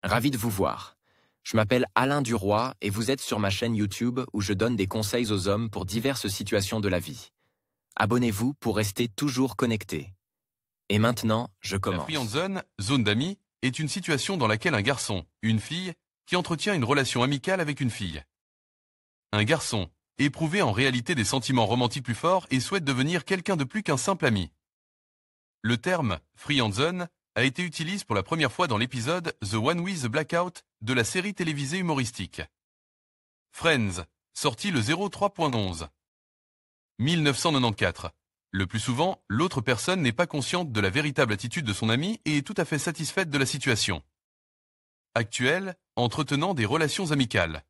Ravi de vous voir. Je m'appelle Alain Duroy et vous êtes sur ma chaîne YouTube où je donne des conseils aux hommes pour diverses situations de la vie. Abonnez-vous pour rester toujours connecté. Et maintenant, je La commence. friendzone, zone d'amis, est une situation dans laquelle un garçon, une fille, qui entretient une relation amicale avec une fille. Un garçon, éprouvé en réalité des sentiments romantiques plus forts et souhaite devenir quelqu'un de plus qu'un simple ami. Le terme « friendzone » a été utilisé pour la première fois dans l'épisode « The One with the Blackout » de la série télévisée humoristique Friends, sorti le 03.11. 1994. Le plus souvent, l'autre personne n'est pas consciente de la véritable attitude de son ami et est tout à fait satisfaite de la situation actuelle, entretenant des relations amicales.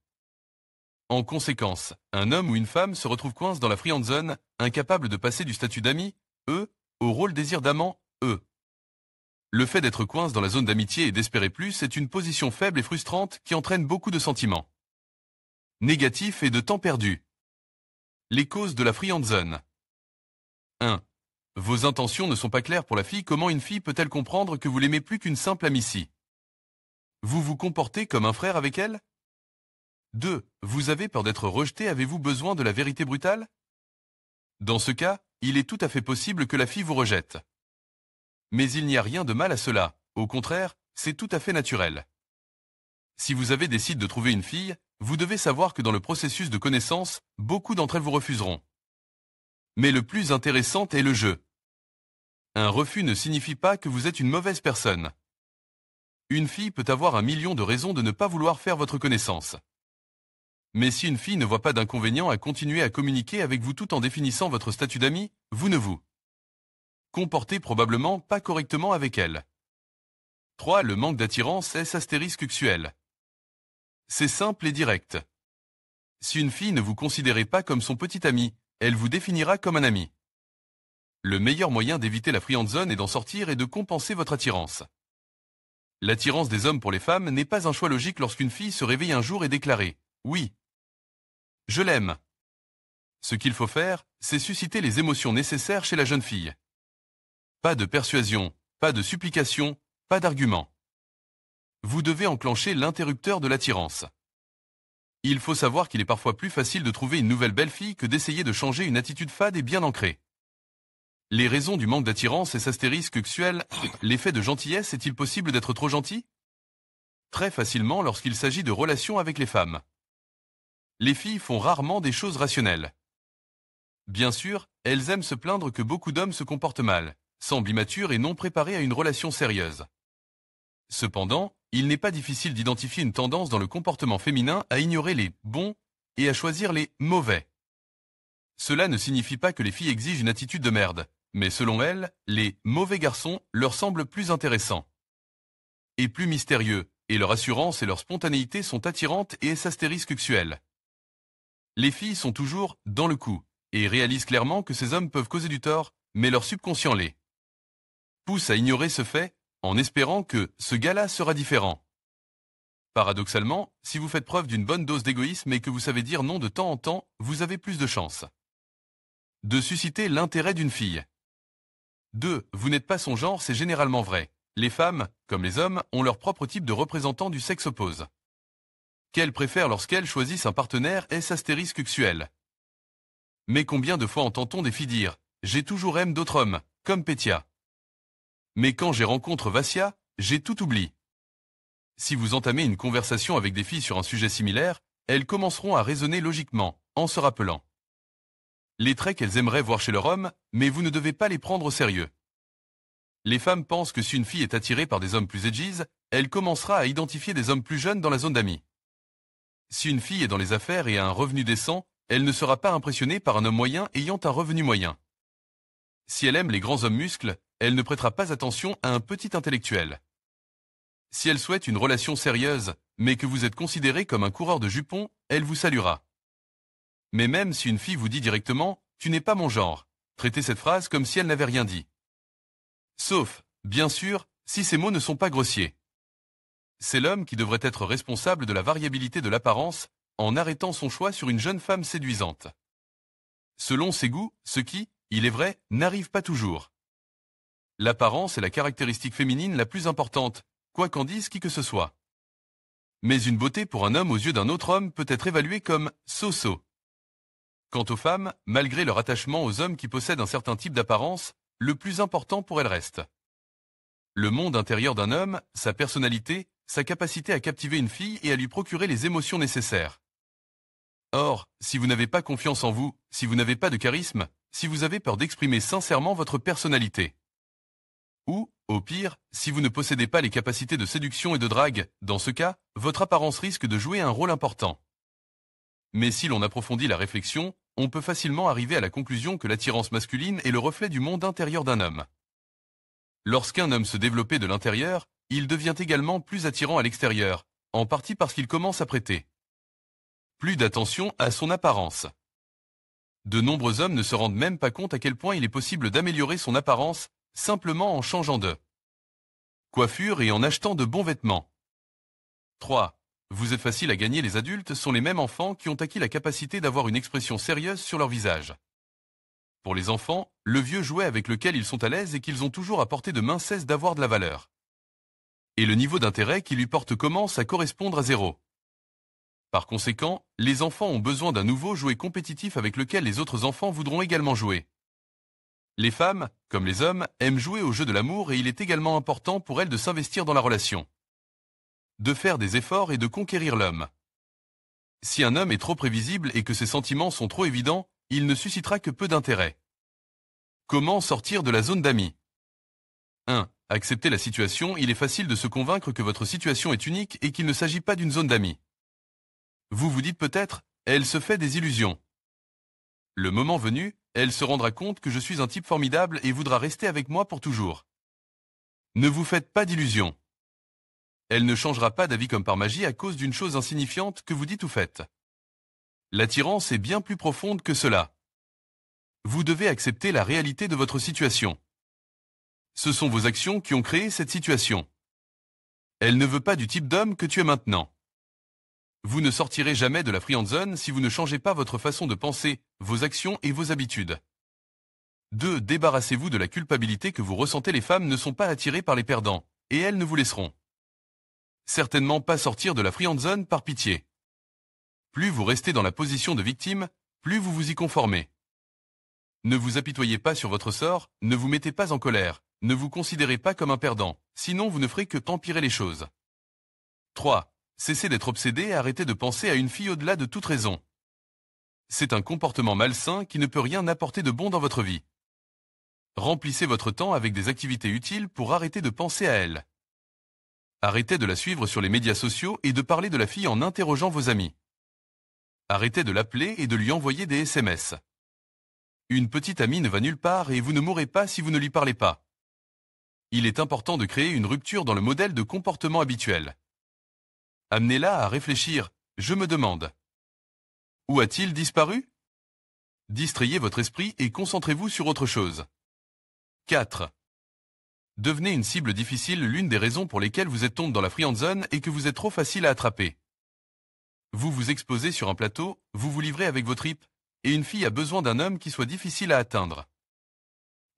En conséquence, un homme ou une femme se retrouve coincé dans la friendzone, incapable de passer du statut d'ami, eux, au rôle désir d'amant, eux. Le fait d'être coincé dans la zone d'amitié et d'espérer plus est une position faible et frustrante qui entraîne beaucoup de sentiments négatifs et de temps perdu. Les causes de la friendzone. 1. Vos intentions ne sont pas claires pour la fille. Comment une fille peut-elle comprendre que vous l'aimez plus qu'une simple amitié? Vous vous comportez comme un frère avec elle? 2. Vous avez peur d'être rejeté. Avez-vous besoin de la vérité brutale? Dans ce cas, il est tout à fait possible que la fille vous rejette. Mais il n'y a rien de mal à cela, au contraire, c'est tout à fait naturel. Si vous avez décidé de trouver une fille, vous devez savoir que dans le processus de connaissance, beaucoup d'entre elles vous refuseront. Mais le plus intéressant est le jeu. Un refus ne signifie pas que vous êtes une mauvaise personne. Une fille peut avoir 1 million de raisons de ne pas vouloir faire votre connaissance. Mais si une fille ne voit pas d'inconvénient à continuer à communiquer avec vous tout en définissant votre statut d'ami, vous ne vous comportez probablement pas correctement avec elle. 3. Le manque d'attirance est sexuel. C'est simple et direct. Si une fille ne vous considère pas comme son petit ami, elle vous définira comme un ami. Le meilleur moyen d'éviter la friendzone et d'en sortir est de compenser votre attirance. L'attirance des hommes pour les femmes n'est pas un choix logique lorsqu'une fille se réveille un jour et déclare « Oui, je l'aime ». Ce qu'il faut faire, c'est susciter les émotions nécessaires chez la jeune fille. Pas de persuasion, pas de supplication, pas d'argument. Vous devez enclencher l'interrupteur de l'attirance. Il faut savoir qu'il est parfois plus facile de trouver une nouvelle belle fille que d'essayer de changer une attitude fade et bien ancrée. Les raisons du manque d'attirance est sexuel. L'effet de gentillesse est-il possible d'être trop gentil? Très facilement lorsqu'il s'agit de relations avec les femmes. Les filles font rarement des choses rationnelles. Bien sûr, elles aiment se plaindre que beaucoup d'hommes se comportent mal, semblent immatures et non préparés à une relation sérieuse. Cependant, il n'est pas difficile d'identifier une tendance dans le comportement féminin à ignorer les bons et à choisir les mauvais. Cela ne signifie pas que les filles exigent une attitude de merde, mais selon elles, les mauvais garçons leur semblent plus intéressants et plus mystérieux, et leur assurance et leur spontanéité sont attirantes et sexuelles. Les filles sont toujours dans le coup et réalisent clairement que ces hommes peuvent causer du tort, mais leur subconscient les pousse à ignorer ce fait en espérant que ce gars-là sera différent. Paradoxalement, si vous faites preuve d'une bonne dose d'égoïsme et que vous savez dire non de temps en temps, vous avez plus de chances de susciter l'intérêt d'une fille. 2. Vous n'êtes pas son genre, c'est généralement vrai. Les femmes, comme les hommes, ont leur propre type de représentant du sexe opposé qu'elles préfèrent lorsqu'elles choisissent un partenaire sexuel. Mais combien de fois entend-on des filles dire « J'ai toujours aimé d'autres hommes, comme Pétia. Mais quand j'ai rencontré Vassia, j'ai tout oublié ». Si vous entamez une conversation avec des filles sur un sujet similaire, elles commenceront à raisonner logiquement, en se rappelant les traits qu'elles aimeraient voir chez leur homme, mais vous ne devez pas les prendre au sérieux. Les femmes pensent que si une fille est attirée par des hommes plus edgies, elle commencera à identifier des hommes plus jeunes dans la zone d'amis. Si une fille est dans les affaires et a un revenu décent, elle ne sera pas impressionnée par un homme moyen ayant un revenu moyen. Si elle aime les grands hommes muscles, elle ne prêtera pas attention à un petit intellectuel. Si elle souhaite une relation sérieuse, mais que vous êtes considéré comme un coureur de jupons, elle vous saluera. Mais même si une fille vous dit directement « Tu n'es pas mon genre », traitez cette phrase comme si elle n'avait rien dit. Sauf, bien sûr, si ces mots ne sont pas grossiers. C'est l'homme qui devrait être responsable de la variabilité de l'apparence en arrêtant son choix sur une jeune femme séduisante. Selon ses goûts, ce qui, il est vrai, n'arrive pas toujours. L'apparence est la caractéristique féminine la plus importante, quoi qu'en dise qui que ce soit. Mais une beauté pour un homme aux yeux d'un autre homme peut être évaluée comme so-so. Quant aux femmes, malgré leur attachement aux hommes qui possèdent un certain type d'apparence, le plus important pour elles reste le monde intérieur d'un homme, sa personnalité, sa capacité à captiver une fille et à lui procurer les émotions nécessaires. Or, si vous n'avez pas confiance en vous, si vous n'avez pas de charisme, si vous avez peur d'exprimer sincèrement votre personnalité, ou, au pire, si vous ne possédez pas les capacités de séduction et de drague, dans ce cas, votre apparence risque de jouer un rôle important. Mais si l'on approfondit la réflexion, on peut facilement arriver à la conclusion que l'attirance masculine est le reflet du monde intérieur d'un homme. Lorsqu'un homme se développe de l'intérieur, il devient également plus attirant à l'extérieur, en partie parce qu'il commence à prêter plus d'attention à son apparence. De nombreux hommes ne se rendent même pas compte à quel point il est possible d'améliorer son apparence simplement en changeant de coiffure et en achetant de bons vêtements. 3. Vous êtes facile à gagner. Les adultes sont les mêmes enfants qui ont acquis la capacité d'avoir une expression sérieuse sur leur visage. Pour les enfants, le vieux jouet avec lequel ils sont à l'aise et qu'ils ont toujours à portée de main cesse d'avoir de la valeur. Et le niveau d'intérêt qui lui porte commence à correspondre à 0. Par conséquent, les enfants ont besoin d'un nouveau jouet compétitif avec lequel les autres enfants voudront également jouer. Les femmes, comme les hommes, aiment jouer au jeu de l'amour et il est également important pour elles de s'investir dans la relation, de faire des efforts et de conquérir l'homme. Si un homme est trop prévisible et que ses sentiments sont trop évidents, il ne suscitera que peu d'intérêt. Comment sortir de la zone d'amis? 1. Accepter la situation. Il est facile de se convaincre que votre situation est unique et qu'il ne s'agit pas d'une zone d'amis. Vous vous dites peut-être, elle se fait des illusions. Le moment venu, elle se rendra compte que je suis un type formidable et voudra rester avec moi pour toujours. Ne vous faites pas d'illusions. Elle ne changera pas d'avis comme par magie à cause d'une chose insignifiante que vous dites ou faites. L'attirance est bien plus profonde que cela. Vous devez accepter la réalité de votre situation. Ce sont vos actions qui ont créé cette situation. Elle ne veut pas du type d'homme que tu es maintenant. Vous ne sortirez jamais de la friend zone si vous ne changez pas votre façon de penser, vos actions et vos habitudes. 2. Débarrassez-vous de la culpabilité que vous ressentez. Les femmes ne sont pas attirées par les perdants, et elles ne vous laisseront certainement pas sortir de la friend zone par pitié. Plus vous restez dans la position de victime, plus vous vous y conformez. Ne vous apitoyez pas sur votre sort, ne vous mettez pas en colère, ne vous considérez pas comme un perdant, sinon vous ne ferez que empirer les choses. 3. Cessez d'être obsédé et arrêtez de penser à une fille au-delà de toute raison. C'est un comportement malsain qui ne peut rien apporter de bon dans votre vie. Remplissez votre temps avec des activités utiles pour arrêter de penser à elle. Arrêtez de la suivre sur les médias sociaux et de parler de la fille en interrogeant vos amis. Arrêtez de l'appeler et de lui envoyer des SMS. Une petite amie ne va nulle part et vous ne mourrez pas si vous ne lui parlez pas. Il est important de créer une rupture dans le modèle de comportement habituel. Amenez-la à réfléchir, je me demande. Où a-t-il disparu? Distrayez votre esprit et concentrez-vous sur autre chose. 4. Devenez une cible difficile. L'une des raisons pour lesquelles vous êtes tombé dans la friend zone est que vous êtes trop facile à attraper. Vous vous exposez sur un plateau, vous vous livrez avec vos tripes, et une fille a besoin d'un homme qui soit difficile à atteindre.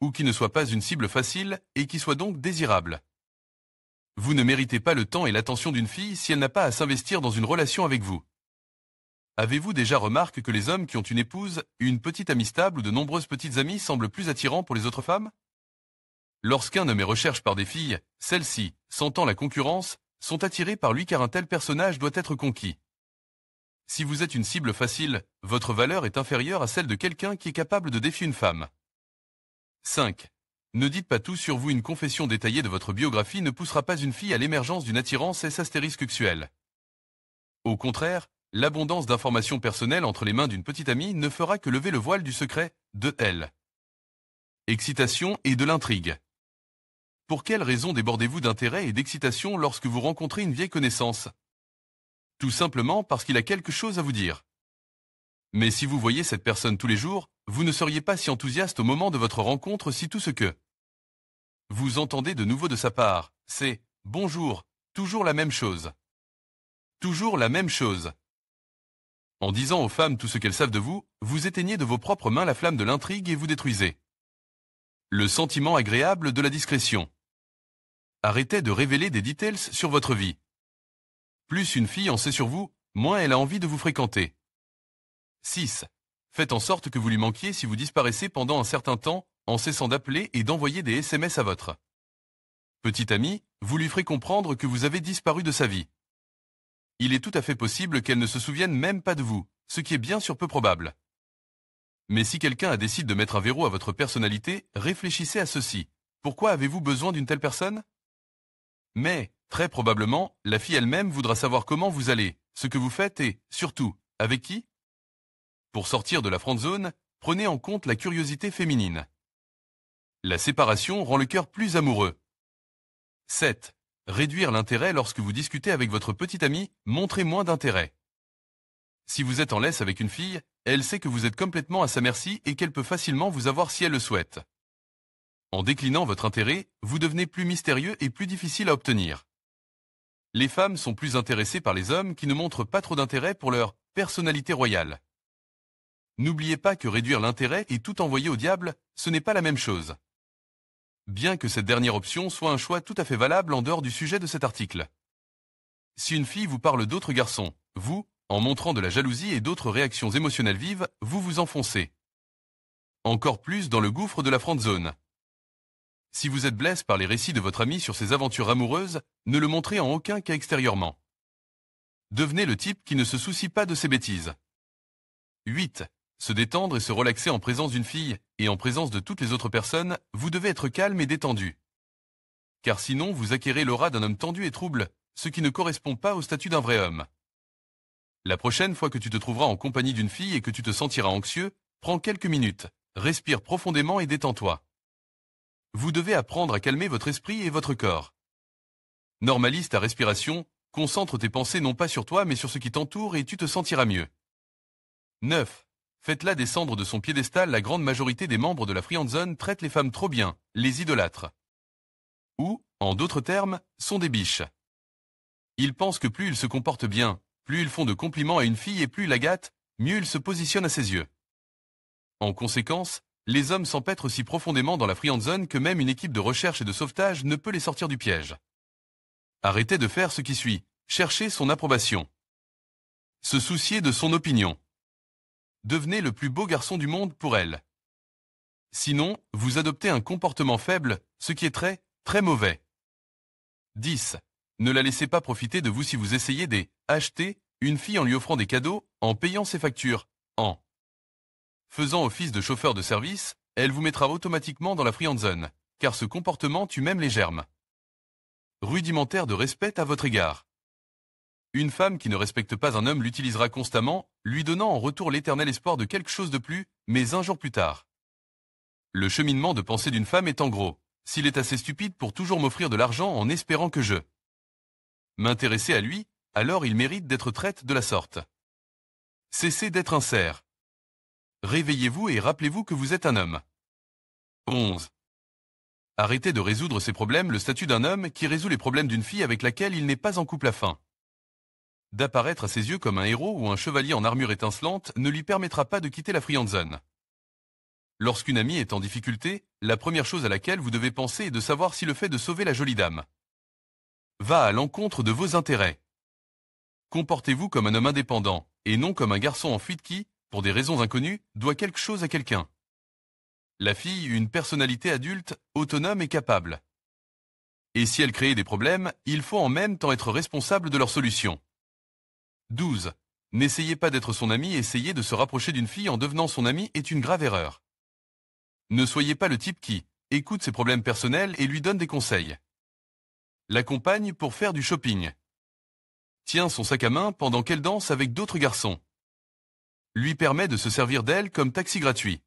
Ou qui ne soit pas une cible facile et qui soit donc désirable. Vous ne méritez pas le temps et l'attention d'une fille si elle n'a pas à s'investir dans une relation avec vous. Avez-vous déjà remarqué que les hommes qui ont une épouse, une petite amie stable ou de nombreuses petites amies semblent plus attirants pour les autres femmes? Lorsqu'un homme est recherché par des filles, celles-ci, sentant la concurrence, sont attirées par lui car un tel personnage doit être conquis. Si vous êtes une cible facile, votre valeur est inférieure à celle de quelqu'un qui est capable de défier une femme. 5. Ne dites pas tout sur vous. Une confession détaillée de votre biographie ne poussera pas une fille à l'émergence d'une attirance sexuelle. Au contraire, l'abondance d'informations personnelles entre les mains d'une petite amie ne fera que lever le voile du secret de elle. Excitation et de l'intrigue. Pour quelle raison débordez-vous d'intérêt et d'excitation lorsque vous rencontrez une vieille connaissance? Tout simplement parce qu'il a quelque chose à vous dire. Mais si vous voyez cette personne tous les jours, vous ne seriez pas si enthousiaste au moment de votre rencontre si tout ce que vous entendez de nouveau de sa part, c'est « Bonjour, toujours la même chose. Toujours la même chose ». En disant aux femmes tout ce qu'elles savent de vous, vous éteignez de vos propres mains la flamme de l'intrigue et vous détruisez le sentiment agréable de la discrétion. Arrêtez de révéler des details sur votre vie. Plus une fille en sait sur vous, moins elle a envie de vous fréquenter. 6. Faites en sorte que vous lui manquiez si vous disparaissez pendant un certain temps en cessant d'appeler et d'envoyer des SMS à votre petite amie, vous lui ferez comprendre que vous avez disparu de sa vie. Il est tout à fait possible qu'elle ne se souvienne même pas de vous, ce qui est bien sûr peu probable. Mais si quelqu'un décide de mettre un verrou à votre personnalité, réfléchissez à ceci. Pourquoi avez-vous besoin d'une telle personne? Mais, très probablement, la fille elle-même voudra savoir comment vous allez, ce que vous faites et, surtout, avec qui? Pour sortir de la friendzone, prenez en compte la curiosité féminine. La séparation rend le cœur plus amoureux. 7. Réduire l'intérêt lorsque vous discutez avec votre petite amie, montrez moins d'intérêt. Si vous êtes en laisse avec une fille, elle sait que vous êtes complètement à sa merci et qu'elle peut facilement vous avoir si elle le souhaite. En déclinant votre intérêt, vous devenez plus mystérieux et plus difficile à obtenir. Les femmes sont plus intéressées par les hommes qui ne montrent pas trop d'intérêt pour leur personnalité royale. N'oubliez pas que réduire l'intérêt et tout envoyer au diable, ce n'est pas la même chose. Bien que cette dernière option soit un choix tout à fait valable en dehors du sujet de cet article. Si une fille vous parle d'autres garçons, vous, en montrant de la jalousie et d'autres réactions émotionnelles vives, vous vous enfoncez. Encore plus dans le gouffre de la friendzone. Si vous êtes blessé par les récits de votre ami sur ses aventures amoureuses, ne le montrez en aucun cas extérieurement. Devenez le type qui ne se soucie pas de ses bêtises. 8. Se détendre et se relaxer en présence d'une fille, et en présence de toutes les autres personnes, vous devez être calme et détendu. Car sinon, vous acquérez l'aura d'un homme tendu et trouble, ce qui ne correspond pas au statut d'un vrai homme. La prochaine fois que tu te trouveras en compagnie d'une fille et que tu te sentiras anxieux, prends quelques minutes, respire profondément et détends-toi. Vous devez apprendre à calmer votre esprit et votre corps. Normalise ta respiration, concentre tes pensées non pas sur toi mais sur ce qui t'entoure et tu te sentiras mieux. 9. Faites-la descendre de son piédestal. La grande majorité des membres de la friendzone traitent les femmes trop bien, les idolâtrent. Ou, en d'autres termes, sont des biches. Ils pensent que plus ils se comportent bien, plus ils font de compliments à une fille et plus ils la gâtent, mieux ils se positionnent à ses yeux. En conséquence, les hommes s'empêtrent si profondément dans la friendzone que même une équipe de recherche et de sauvetage ne peut les sortir du piège. Arrêtez de faire ce qui suit, cherchez son approbation. Se soucier de son opinion. Devenez le plus beau garçon du monde pour elle. Sinon, vous adoptez un comportement faible, ce qui est très, très mauvais. 10. Ne la laissez pas profiter de vous si vous essayez d'acheter une fille en lui offrant des cadeaux, en payant ses factures, en faisant office de chauffeur de service, elle vous mettra automatiquement dans la friendzone, car ce comportement tue même les germes. Rudimentaire de respect à votre égard. Une femme qui ne respecte pas un homme l'utilisera constamment, lui donnant en retour l'éternel espoir de quelque chose de plus, mais un jour plus tard. Le cheminement de pensée d'une femme est en gros, s'il est assez stupide pour toujours m'offrir de l'argent en espérant que je m'intéresser à lui, alors il mérite d'être traité de la sorte. Cessez d'être un cerf. Réveillez-vous et rappelez-vous que vous êtes un homme. 11. Arrêtez de résoudre ses problèmes. Le statut d'un homme qui résout les problèmes d'une fille avec laquelle il n'est pas en couple afin d'apparaître à ses yeux comme un héros ou un chevalier en armure étincelante ne lui permettra pas de quitter la friendzone. Lorsqu'une amie est en difficulté, la première chose à laquelle vous devez penser est de savoir si le fait de sauver la jolie dame va à l'encontre de vos intérêts. Comportez-vous comme un homme indépendant, et non comme un garçon en fuite qui, pour des raisons inconnues, doit quelque chose à quelqu'un. La fille eut une personnalité adulte, autonome et capable. Et si elle crée des problèmes, il faut en même temps être responsable de leur solution. 12. N'essayez pas d'être son ami. Essayer de se rapprocher d'une fille en devenant son ami est une grave erreur. Ne soyez pas le type qui écoute ses problèmes personnels et lui donne des conseils. L'accompagne pour faire du shopping. Tient son sac à main pendant qu'elle danse avec d'autres garçons. Lui permet de se servir d'elle comme taxi gratuit.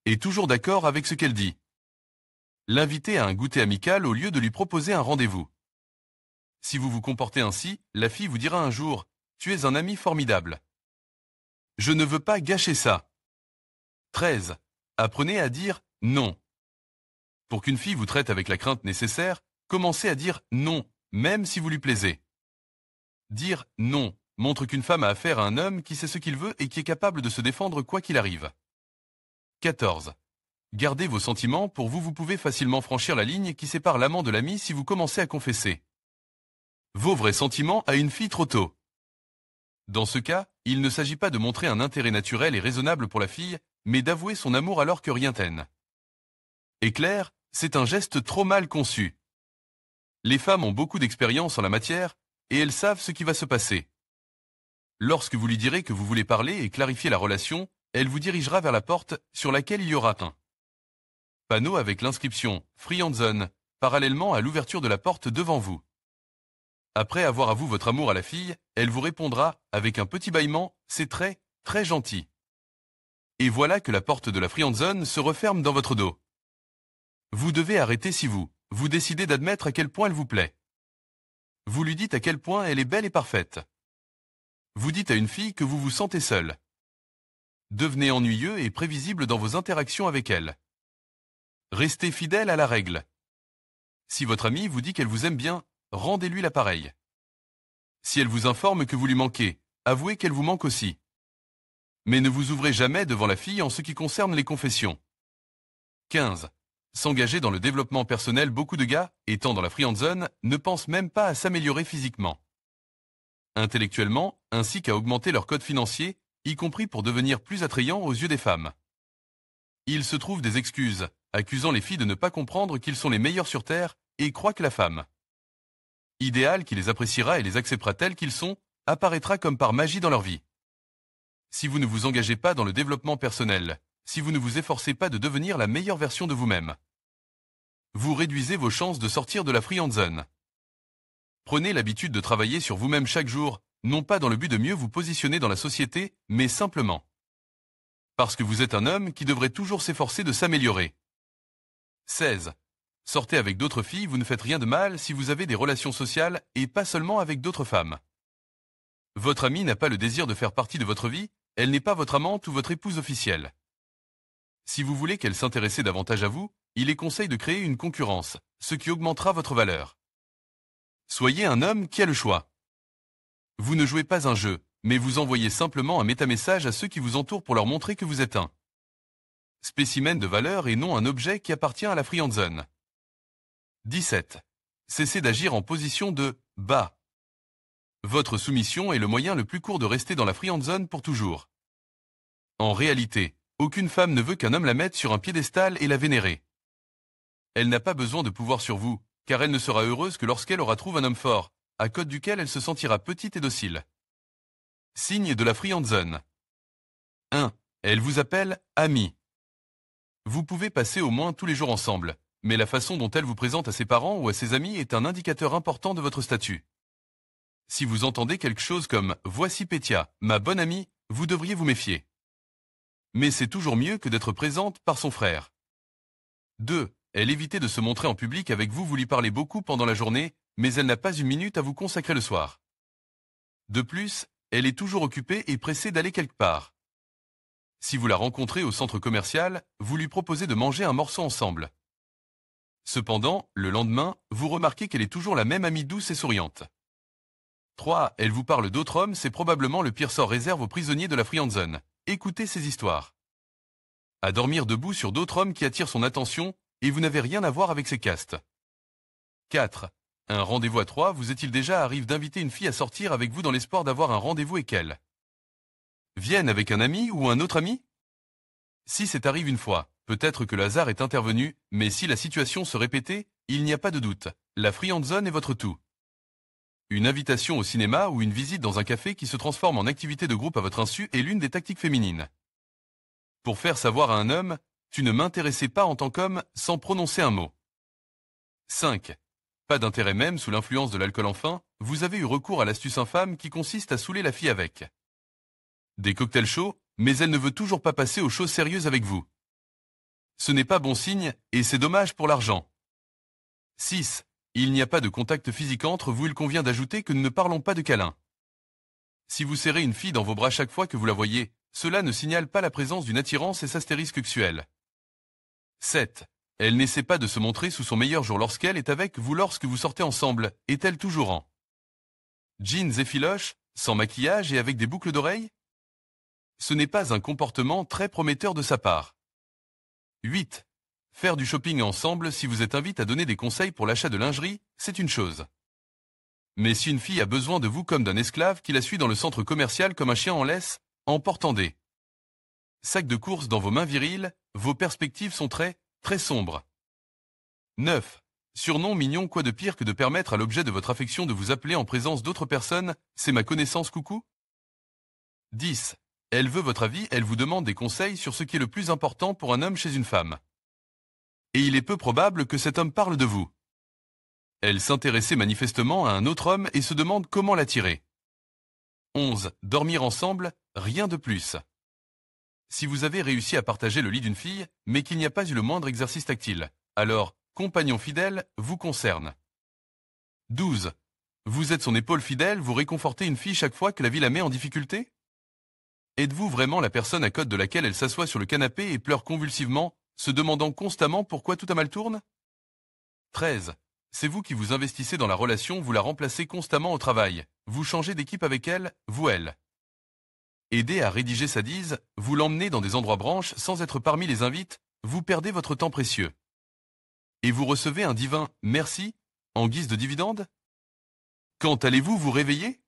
Est toujours d'accord avec ce qu'elle dit. L'inviter à un goûter amical au lieu de lui proposer un rendez-vous. Si vous vous comportez ainsi, la fille vous dira un jour « Tu es un ami formidable. Je ne veux pas gâcher ça. » 13. Apprenez à dire « non ». Pour qu'une fille vous traite avec la crainte nécessaire, commencez à dire « non », même si vous lui plaisez. Dire « non » montre qu'une femme a affaire à un homme qui sait ce qu'il veut et qui est capable de se défendre quoi qu'il arrive. 14. Gardez vos sentiments. Pour vous, vous pouvez facilement franchir la ligne qui sépare l'amant de l'ami si vous commencez à confesser Vos vrais sentiments à une fille trop tôt. Dans ce cas, il ne s'agit pas de montrer un intérêt naturel et raisonnable pour la fille, mais d'avouer son amour alors que rien t'aime. Et clair, c'est un geste trop mal conçu. Les femmes ont beaucoup d'expérience en la matière, et elles savent ce qui va se passer. Lorsque vous lui direz que vous voulez parler et clarifier la relation, elle vous dirigera vers la porte sur laquelle il y aura un panneau avec l'inscription « Friendzone » parallèlement à l'ouverture de la porte devant vous. Après avoir avoué votre amour à la fille, elle vous répondra avec un petit bâillement « C'est très, très gentil ». Et voilà que la porte de la friendzone se referme dans votre dos. Vous devez arrêter si vous décidez d'admettre à quel point elle vous plaît. Vous lui dites à quel point elle est belle et parfaite. Vous dites à une fille que vous vous sentez seul. Devenez ennuyeux et prévisible dans vos interactions avec elle. Restez fidèle à la règle. Si votre amie vous dit qu'elle vous aime bien, rendez-lui l'appareil. Si elle vous informe que vous lui manquez, avouez qu'elle vous manque aussi. Mais ne vous ouvrez jamais devant la fille en ce qui concerne les confessions. 15. S'engager dans le développement personnel. Beaucoup de gars, étant dans la friendzone, ne pensent même pas à s'améliorer physiquement, intellectuellement, ainsi qu'à augmenter leur code financier, y compris pour devenir plus attrayants aux yeux des femmes. Ils se trouvent des excuses, accusant les filles de ne pas comprendre qu'ils sont les meilleurs sur Terre et croient que la femme idéale qui les appréciera et les acceptera tels qu'ils sont, apparaîtra comme par magie dans leur vie. Si vous ne vous engagez pas dans le développement personnel, si vous ne vous efforcez pas de devenir la meilleure version de vous-même, vous réduisez vos chances de sortir de la friendzone. Prenez l'habitude de travailler sur vous-même chaque jour, non pas dans le but de mieux vous positionner dans la société, mais simplement parce que vous êtes un homme qui devrait toujours s'efforcer de s'améliorer. 16. Sortez avec d'autres filles, vous ne faites rien de mal si vous avez des relations sociales et pas seulement avec d'autres femmes. Votre amie n'a pas le désir de faire partie de votre vie, elle n'est pas votre amante ou votre épouse officielle. Si vous voulez qu'elle s'intéresse davantage à vous, il est conseil de créer une concurrence, ce qui augmentera votre valeur. Soyez un homme qui a le choix. Vous ne jouez pas un jeu, mais vous envoyez simplement un métamessage à ceux qui vous entourent pour leur montrer que vous êtes un spécimen de valeur et non un objet qui appartient à la friendzone. 17. Cessez d'agir en position de « bas ». Votre soumission est le moyen le plus court de rester dans la friendzone pour toujours. En réalité, aucune femme ne veut qu'un homme la mette sur un piédestal et la vénérer. Elle n'a pas besoin de pouvoir sur vous, car elle ne sera heureuse que lorsqu'elle aura trouvé un homme fort, à côté duquel elle se sentira petite et docile. Signe de la friendzone. 1. Elle vous appelle « ami ». Vous pouvez passer au moins tous les jours ensemble, mais la façon dont elle vous présente à ses parents ou à ses amis est un indicateur important de votre statut. Si vous entendez quelque chose comme « Voici Pétia, ma bonne amie », vous devriez vous méfier. Mais c'est toujours mieux que d'être présente par son frère. 2. Elle évitait de se montrer en public avec vous, vous lui parlez beaucoup pendant la journée, mais elle n'a pas une minute à vous consacrer le soir. De plus, elle est toujours occupée et pressée d'aller quelque part. Si vous la rencontrez au centre commercial, vous lui proposez de manger un morceau ensemble. Cependant, le lendemain, vous remarquez qu'elle est toujours la même amie douce et souriante. 3. Elle vous parle d'autres hommes, c'est probablement le pire sort réservé aux prisonniers de la friendzone. Écoutez ces histoires. À dormir debout sur d'autres hommes qui attirent son attention, et vous n'avez rien à voir avec ces castes. 4. Un rendez-vous à 3, vous est-il déjà arrivé d'inviter une fille à sortir avec vous dans l'espoir d'avoir un rendez-vous et qu'elle vienne avec un ami ou un autre ami? Si c'est arrivé une fois, peut-être que le hasard est intervenu, mais si la situation se répétait, il n'y a pas de doute, la friendzone est votre tout. Une invitation au cinéma ou une visite dans un café qui se transforme en activité de groupe à votre insu est l'une des tactiques féminines. Pour faire savoir à un homme, tu ne m'intéressais pas en tant qu'homme sans prononcer un mot. 5. Pas d'intérêt même sous l'influence de l'alcool. Enfin, vous avez eu recours à l'astuce infâme qui consiste à saouler la fille avec des cocktails chauds, mais elle ne veut toujours pas passer aux choses sérieuses avec vous. Ce n'est pas bon signe et c'est dommage pour l'argent. 6. Il n'y a pas de contact physique entre vous, il convient d'ajouter que nous ne parlons pas de câlin. Si vous serrez une fille dans vos bras chaque fois que vous la voyez, cela ne signale pas la présence d'une attirance et s'astérisque sexuelle. 7. Elle n'essaie pas de se montrer sous son meilleur jour lorsqu'elle est avec vous. Lorsque vous sortez ensemble, est-elle toujours en jeans et filoches, sans maquillage et avec des boucles d'oreilles? Ce n'est pas un comportement très prometteur de sa part. 8. Faire du shopping ensemble. Si vous êtes invité à donner des conseils pour l'achat de lingerie, c'est une chose. Mais si une fille a besoin de vous comme d'un esclave qui la suit dans le centre commercial comme un chien en laisse, en portant des sacs de course dans vos mains viriles, vos perspectives sont très sombres. 9. Surnom mignon, quoi de pire que de permettre à l'objet de votre affection de vous appeler en présence d'autres personnes, c'est ma connaissance coucou? 10. Elle veut votre avis, elle vous demande des conseils sur ce qui est le plus important pour un homme chez une femme. Et il est peu probable que cet homme parle de vous. Elle s'intéressait manifestement à un autre homme et se demande comment l'attirer. 11. Dormir ensemble, rien de plus. Si vous avez réussi à partager le lit d'une fille, mais qu'il n'y a pas eu le moindre exercice tactile, alors, compagnon fidèle, vous concerne. 12. Vous êtes son épaule fidèle, vous réconfortez une fille chaque fois que la vie la met en difficulté? Êtes-vous vraiment la personne à côté de laquelle elle s'assoit sur le canapé et pleure convulsivement, se demandant constamment pourquoi tout à mal tourne? 13. C'est vous qui vous investissez dans la relation, vous la remplacez constamment au travail, vous changez d'équipe avec elle, vous elle. Aidez à rédiger sa dise, vous l'emmenez dans des endroits branches sans être parmi les invites, vous perdez votre temps précieux. Et vous recevez un divin « merci » en guise de dividende? Quand allez-vous vous réveiller?